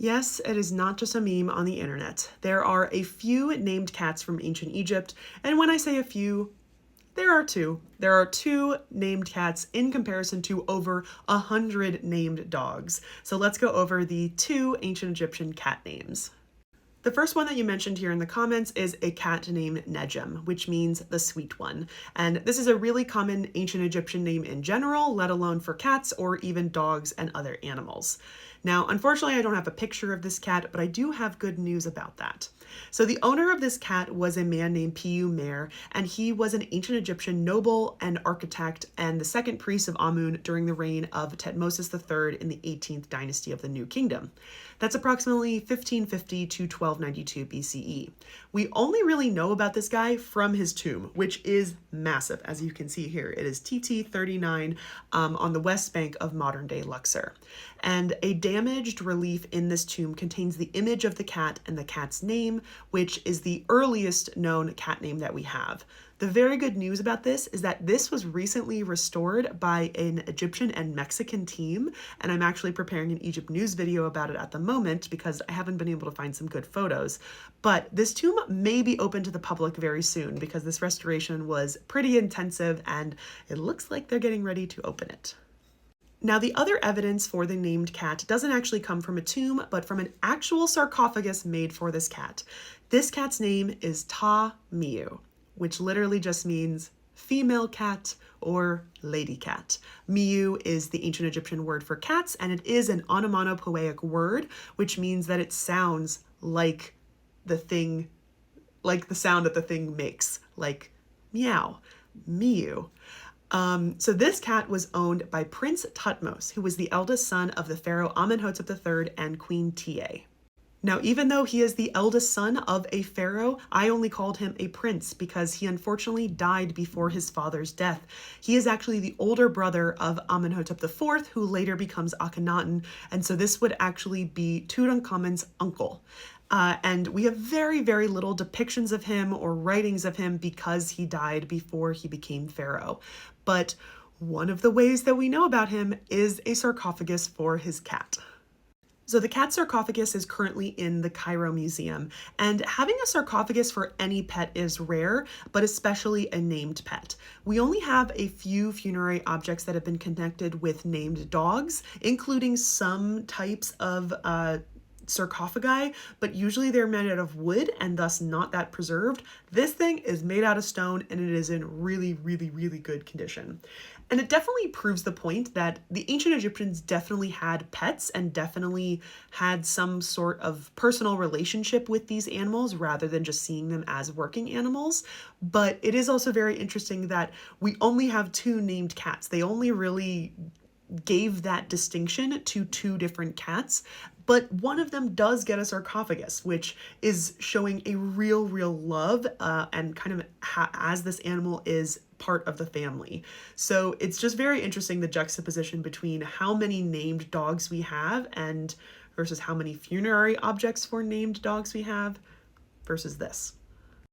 Yes, it is not just a meme on the internet. There are a few named cats from ancient Egypt, and when I say a few, there are two. There are two named cats in comparison to over 100 named dogs. So let's go over the two ancient Egyptian cat names. The first one that you mentioned here in the comments is a cat named Nejem, which means the sweet one. And this is a really common ancient Egyptian name in general, let alone for cats or even dogs and other animals. Now, unfortunately, I don't have a picture of this cat, but I do have good news about that. So the owner of this cat was a man named Piu Mer, and he was an ancient Egyptian noble and architect and the second priest of Amun during the reign of Thutmose III in the 18th dynasty of the New Kingdom. That's approximately 1550 to 1292 BCE. We only really know about this guy from his tomb, which is massive, as you can see here. It is TT 39 on the west bank of modern-day Luxor. And a damaged relief in this tomb contains the image of the cat and the cat's name, which is the earliest known cat name that we have. The very good news about this is that this was recently restored by an Egyptian and Mexican team, and I'm actually preparing an Egypt news video about it at the moment because I haven't been able to find some good photos. But this tomb may be open to the public very soon because this restoration was pretty intensive and it looks like they're getting ready to open it. Now, the other evidence for the named cat doesn't actually come from a tomb, but from an actual sarcophagus made for this cat. This cat's name is Ta Miu, which literally just means female cat or lady cat. Miu is the ancient Egyptian word for cats, and it is an onomatopoeic word, which means that it sounds like the thing, like the sound that the thing makes, like meow, Miu. So this cat was owned by Prince Thutmose, who was the eldest son of the pharaoh Amenhotep III and Queen Tiye. Now, even though he is the eldest son of a pharaoh, I only called him a prince because he unfortunately died before his father's death. He is actually the older brother of Amenhotep IV, who later becomes Akhenaten, and so this would actually be Tutankhamun's uncle. And we have very, very little depictions of him or writings of him because he died before he became pharaoh. But one of the ways that we know about him is a sarcophagus for his cat. So the cat sarcophagus is currently in the Cairo Museum, and having a sarcophagus for any pet is rare, but especially a named pet. We only have a few funerary objects that have been connected with named dogs, including some types of sarcophagi, but usually they're made out of wood and thus not that preserved. This thing is made out of stone and it is in really, really, really good condition. And it definitely proves the point that the ancient Egyptians definitely had pets and definitely had some sort of personal relationship with these animals rather than just seeing them as working animals. But it is also very interesting that we only have two named cats. They only really gave that distinction to two different cats, but one of them does get a sarcophagus, which is showing a real love and kind of as this animal is part of the family. So it's just very interesting, the juxtaposition between how many named dogs we have and versus how many funerary objects for named dogs we have versus this.